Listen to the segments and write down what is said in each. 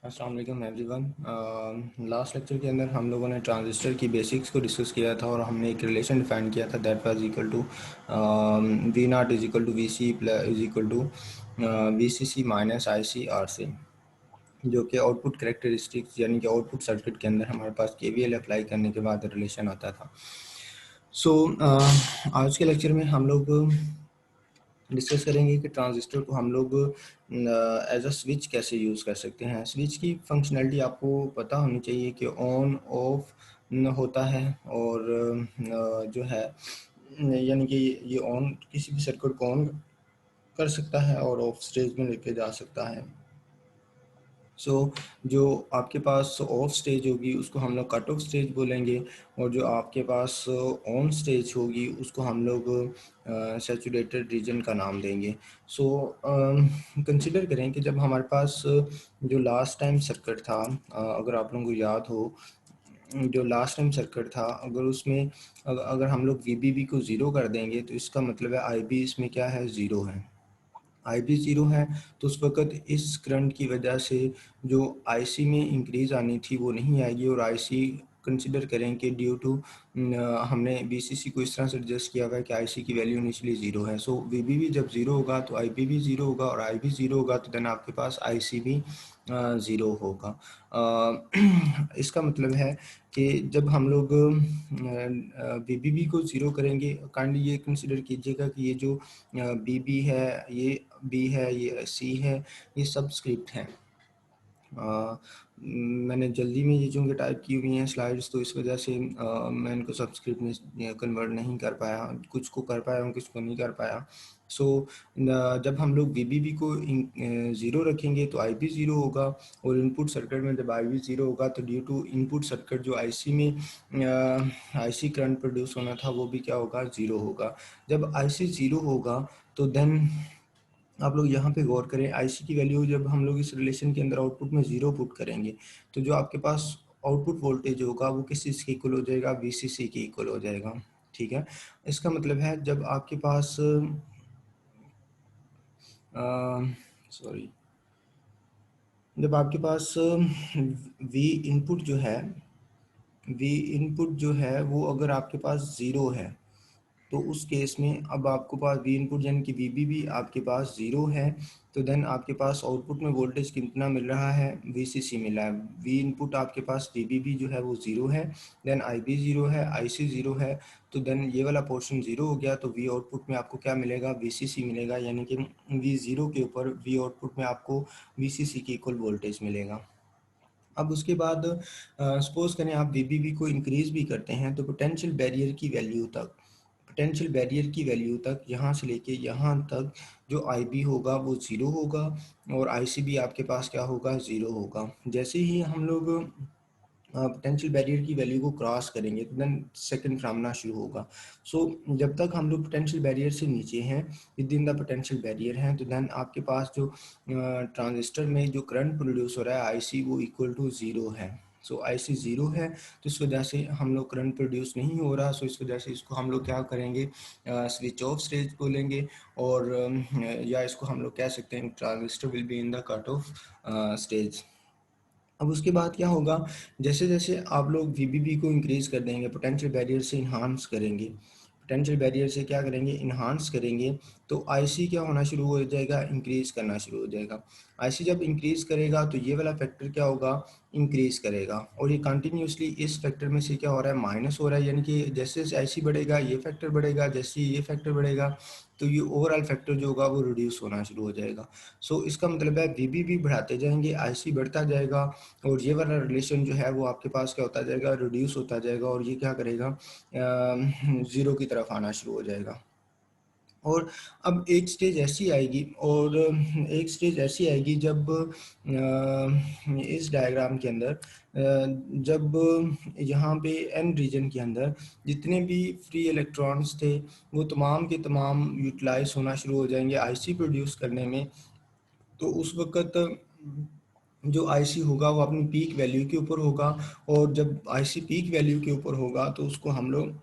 अस्सलाम वालेकुम everyone. Last lecture के अंदर हम लोगों ने ट्रांजिस्टर की बेसिक्स को डिस्कस किया था और हमने एक रिलेशन डिफाइन किया था that was equal to V naught is equal to V C is equal to V C C minus I C R C, जो कि आउटपुट करेक्टरिस्टिक्स यानी कि आउटपुट सर्किट के अंदर हमारे पास के वी एल अप्लाई करने के बाद रिलेशन आता था। सो आज के लेक्चर में हम लोग डिस्कस करेंगे कि ट्रांजिस्टर को हम लोग एज अ स्विच कैसे यूज़ कर सकते हैं। स्विच की फंक्शनैलिटी आपको पता होनी चाहिए कि ऑन ऑफ होता है और जो है यानी कि ये ऑन किसी भी सर्किट को ऑन कर सकता है और ऑफ स्टेज में लेके जा सकता है। सो जो आपके पास ऑफ स्टेज होगी उसको हम लोग कट ऑफ स्टेज बोलेंगे और जो आपके पास ऑन स्टेज होगी उसको हम लोग सैचुरेटेड रीजन का नाम देंगे। सो कंसिडर करें कि जब हमारे पास जो लास्ट टाइम सर्किट था, अगर आप लोगों को याद हो, जो लास्ट टाइम सर्किट था अगर उसमें अगर हम लोग वी को ज़ीरो कर देंगे तो इसका मतलब है आई इसमें क्या है, ज़ीरो है। आई भी ज़ीरो है तो उस वक़्त इस करंट की वजह से जो आईसी में इंक्रीज़ आनी थी वो नहीं आएगी और आईसी कंसिडर करें कि ड्यू टू हमने बीसीसी को इस तरह से एडजस्ट किया हुआ है कि आईसी की वैल्यू इनिशियली ज़ीरो है। सो वीबी भी जब ज़ीरो होगा तो आईबी भी ज़ीरो होगा और आई भी ज़ीरो होगा तो देन आपके पास आईसी भी ज़ीरो होगा। इसका मतलब है कि जब हम लोग वीबीबी को ज़ीरो करेंगे, काइंडली ये कंसिडर कीजिएगा कि ये जो बी है, ये बी है, ये सी है, ये सब स्क्रिप्ट हैं। मैंने जल्दी में ये चूँकि टाइप की हुई हैं स्लाइड्स तो इस वजह से मैं इनको सब्सक्रिप्ट में कन्वर्ट नहीं कर पाया, कुछ को कर पाया हूँ, कुछ को नहीं कर पाया। सो जब हम लोग वी को ज़ीरो रखेंगे तो आई भी ज़ीरो होगा और इनपुट सर्किट में जब आई भी ज़ीरो होगा तो ड्यू टू इनपुट सर्किट जो आईसी में आईसी करंट प्रोड्यूस होना था वो भी क्या होगा, ज़ीरो होगा। जब आईसी ज़ीरो होगा तो देन आप लोग यहाँ पे गौर करें, आईसी की वैल्यू जब हम लोग इस रिलेशन के अंदर आउटपुट में ज़ीरो पुट करेंगे तो जो आपके पास आउटपुट वोल्टेज होगा वो किस चीज़ के इक्वल हो जाएगा, वीसीसी के इक्वल हो जाएगा। ठीक है, इसका मतलब है जब आपके पास सॉरी जब आपके पास वी इनपुट जो है, वी इनपुट जो है वो अगर आपके पास ज़ीरो है तो उस केस में अब आपके पास वी इनपुट यानी कि वी भी आपके पास ज़ीरो है तो देन आपके पास आउटपुट में वोल्टेज कितना मिल रहा है, वीसीसी मिल रहा है। वी इनपुट आपके पास वी जो है वो ज़ीरो है, देन आई बी ज़ीरो है, आई सी ज़ीरो है, तो देन ये वाला पोर्शन ज़ीरो हो गया तो वी आउटपुट में आपको क्या मिलेगा, वीसीसी मिलेगा, यानी कि वी ज़ीरो के ऊपर वी आउटपुट में आपको वीसीसी की इक्वल वोल्टेज मिलेगा। अब उसके बाद सपोज करें आप वी को इंक्रीज़ भी करते हैं तो पोटेंशियल बैरियर की वैल्यू तक, पोटेंशियल बैरियर की वैल्यू तक यहाँ से लेके यहाँ तक जो आई होगा वो ज़ीरो होगा और आई भी आपके पास क्या होगा, ज़ीरो होगा। जैसे ही हम लोग पोटेंशियल बैरियर की वैल्यू को क्रॉस करेंगे तो देन सेकंड फिनोमेना शुरू होगा। सो जब तक हम लोग पोटेंशियल बैरियर से नीचे हैं, with in the potential barrier हैं, तो देन आपके पास जो ट्रांजिस्टर में जो करंट प्रोड्यूस हो रहा है आईसी वो इक्वल टू ज़ीरो है। सो आईसी ज़ीरो है तो इस वजह से हम लोग करंट प्रोड्यूस नहीं हो रहा। सो इस वजह से इसको हम लोग क्या करेंगे, स्विच ऑफ स्टेज बोलेंगे और या इसको हम लोग कह सकते हैं transistor will be in the cut off stage. अब उसके बाद क्या होगा, जैसे जैसे आप लोग वी को इंक्रीज़ कर देंगे, पोटेंशियल बैरियर से इन्हांस करेंगे, पोटेंशियल बैरियर से क्या करेंगे, इन्हांस करेंगे, तो आईसी क्या होना शुरू हो जाएगा, इंक्रीज़ करना शुरू हो जाएगा। आईसी जब इंक्रीज़ करेगा तो ये वाला फैक्टर क्या होगा, इंक्रीज़ करेगा और ये कंटिन्यूसली इस फैक्टर में से क्या हो रहा है, माइनस हो रहा है, यानी कि जैसे जैसे आईसी बढ़ेगा ये फैक्टर बढ़ेगा, जैसे ये फैक्टर बढ़ेगा तो ये ओवरऑल फैक्टर जो होगा वो रिड्यूस होना शुरू हो जाएगा। सो इसका मतलब है वी भी बढ़ाते जाएंगे, आईसी बढ़ता जाएगा और ये वाला रिलेशन जो है वो आपके पास क्या होता जाएगा, रिड्यूस होता जाएगा और ये क्या करेगा, ज़ीरो की तरफ आना शुरू हो जाएगा। और अब एक स्टेज ऐसी आएगी और एक स्टेज ऐसी आएगी जब इस डायग्राम के अंदर जब यहाँ पे एन रीजन के अंदर जितने भी फ्री इलेक्ट्रॉन्स थे वो तमाम के तमाम यूटिलाइज होना शुरू हो जाएंगे आईसी प्रोड्यूस करने में। तो उस वक़्त जो आईसी होगा वो अपनी पीक वैल्यू के ऊपर होगा और जब आईसी पीक वैल्यू के ऊपर होगा तो उसको हम लोग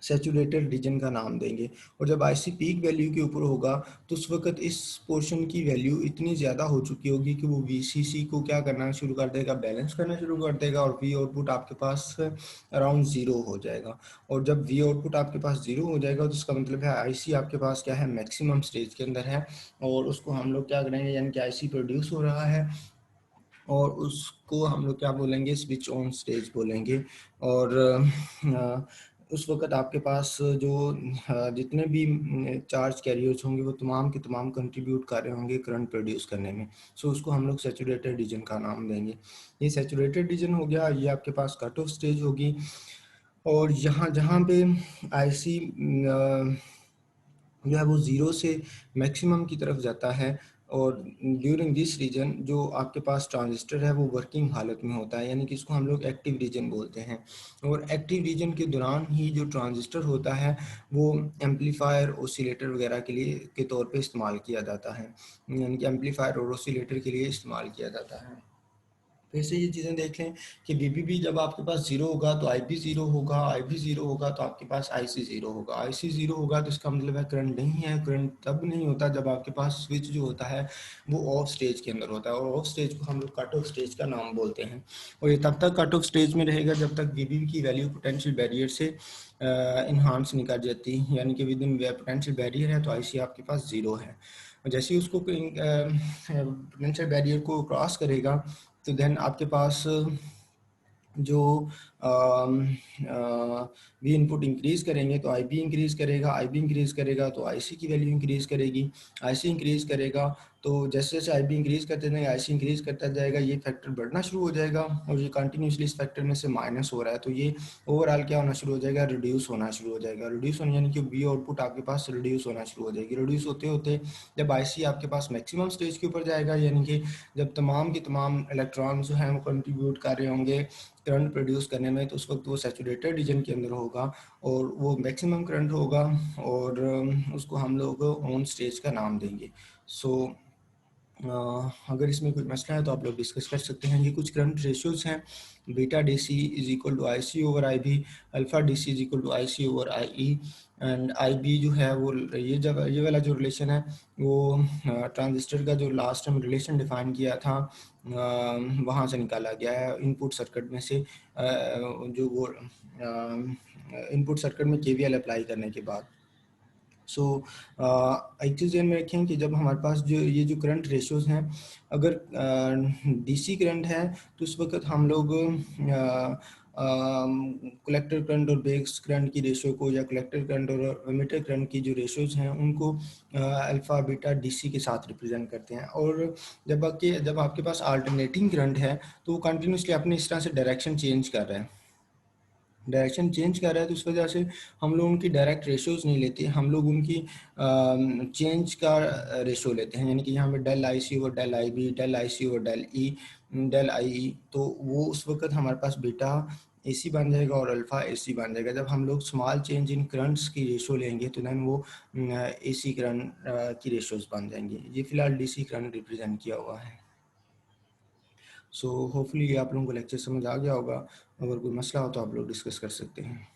सैचुरेटेड रीजन का नाम देंगे। और जब आईसी पीक वैल्यू के ऊपर होगा तो उस वक्त इस पोर्शन की वैल्यू इतनी ज़्यादा हो चुकी होगी कि वो वीसीसी को क्या करना शुरू कर देगा, बैलेंस करना शुरू कर देगा, और वी आउटपुट आपके पास अराउंड ज़ीरो हो जाएगा। और जब वी आउटपुट आपके पास ज़ीरो हो जाएगा तो इसका मतलब है आईसी आपके पास क्या है, मैक्सिमम स्टेज के अंदर है, और उसको हम लोग क्या करेंगे, यानी कि आईसी प्रोड्यूस हो रहा है और उसको हम लोग क्या बोलेंगे, स्विच ऑन स्टेज बोलेंगे। और उस वक्त आपके पास जो जितने भी चार्ज कैरियर्स होंगे वो तमाम के तमाम कंट्रीब्यूट कर रहे होंगे करंट प्रोड्यूस करने में। सो उसको हम लोग सैचुरेटेड रीजन का नाम देंगे। ये सैचुरेटेड रीजन हो गया, ये आपके पास कट ऑफ स्टेज होगी। और यहाँ जहाँ पे आईसी जो है वो ज़ीरो से मैक्सिमम की तरफ जाता है, और ड्यूरिंग दिस रीजन जो आपके पास ट्रांजिस्टर है वो वर्किंग हालत में होता है, यानी कि इसको हम लोग एक्टिव रीजन बोलते हैं। और एक्टिव रीजन के दौरान ही जो ट्रांजिस्टर होता है वो एम्पलीफायर, ओसिलेटर वगैरह के लिए के तौर पे इस्तेमाल किया जाता है, यानी कि एम्पलीफायर और ओसिलेटर के लिए इस्तेमाल किया जाता है। फिर से ये चीज़ें देख लें कि वीबीबी जब आपके पास ज़ीरो होगा तो आईबी ज़ीरो होगा, आईबी ज़ीरो होगा तो आपके पास आईसी ज़ीरो होगा, आईसी ज़ीरो होगा तो इसका मतलब है करंट नहीं है। करंट तब नहीं होता जब आपके पास स्विच जो होता है वो ऑफ स्टेज के अंदर होता है, और ऑफ स्टेज को हम लोग कट ऑफ स्टेज का नाम बोलते हैं। और ये तब तक कट ऑफ स्टेज में रहेगा जब तक वीबीबी की वैल्यू पोटेंशियल बैरियर से इन्हांस नहीं कर जाती, यानी कि विद इन पोटेंशियल बैरियर है तो आईसी आपके पास ज़ीरो है। जैसे ही उसको पोटेंशियल बैरियर को क्रॉस करेगा तो देन आपके पास जो वी इनपुट इंक्रीज़ करेंगे तो आईबी इंक्रीज़ करेगा, आईबी इंक्रीज़ करेगा तो आईसी की वैल्यू इंक्रीज़ करेगी, आईसी इंक्रीज़ करेगा तो जैसे जैसे आईबी इंक्रीज़ करते जाएंगे आईसी इंक्रीज़ करता जाएगा, ये फैक्टर बढ़ना शुरू हो जाएगा, और ये कंटिन्यूसली इस फैक्टर में से माइनस हो रहा है तो ये ओवरऑल क्या होना शुरू हो जाएगा, रिड्यूस होना शुरू हो जाएगा। रिड्यूस होने यानी कि वी आउटपुट आपके पास रिड्यूस होना शुरू हो जाएगी। रिड्यूस होते होते जब आईसी आपके पास मैक्सिमम स्टेज के ऊपर जाएगा, यानी कि जब तमाम के तमाम इलेक्ट्रॉन जो हैं वो कंट्रीब्यूट कर रहे होंगे करंट प्रोड्यूस करने में, तो उस वक्त वो सैचुरेटेड रीजन के अंदर होगा और वो मैक्सिमम करंट होगा, और उसको हम लोग ऑन स्टेज का नाम देंगे। सो अगर इसमें कोई मसला है तो आप लोग डिस्कस कर सकते हैं। ये कुछ करंट रेशियोज हैं, beta D C is equal to I C over I B, alpha D C is equal to I C over I E, and I B जो है वो ये वाला जो रिलेशन है वो ट्रांजिस्टर का जो लास्ट टाइम रिलेशन डिफाइन किया था वहाँ से निकाला गया है इनपुट सर्किट में से, जो वो इनपुट सर्किट में केवीएल अप्लाई करने के बाद। सो एक चीज़ ध्यान में रखें कि जब हमारे पास जो ये जो करंट रेशियोज़ हैं, अगर डीसी करंट है तो उस वक्त हम लोग कलेक्टर करंट और बेस करंट की रेशियो को, या कलेक्टर करंट और एमिटर करंट की जो रेशियोज़ हैं उनको अल्फ़ा बीटा डीसी के साथ रिप्रेजेंट करते हैं। और जब आपके पास अल्टरनेटिंग करंट है तो वो कंटिन्यूसली अपने इस तरह से डायरेक्शन चेंज कर रहा है, डायरेक्शन चेंज कर रहा है, तो उस वजह से हम लोग उनकी डायरेक्ट रेशियोज़ नहीं लेते, हम लोग उनकी चेंज का रेशियो लेते हैं, यानी कि यहाँ पे del I C over del I B, del I C over del E, del I E, तो वो उस वक्त हमारे पास बीटा ए सी बन जाएगा और अल्फ़ा ए सी बन जाएगा। जब हम लोग स्मॉल चेंज इन करंट्स की रेशियो लेंगे तो दैन वो ए सी करंट की रेशियोज़ बन जाएंगी। ये फिलहाल डी सी करंट रिप्रेजेंट किया हुआ है। सो होपफुली आप लोगों को लेक्चर समझ आ गया होगा। अगर कोई मसला हो तो आप लोग डिस्कस कर सकते हैं।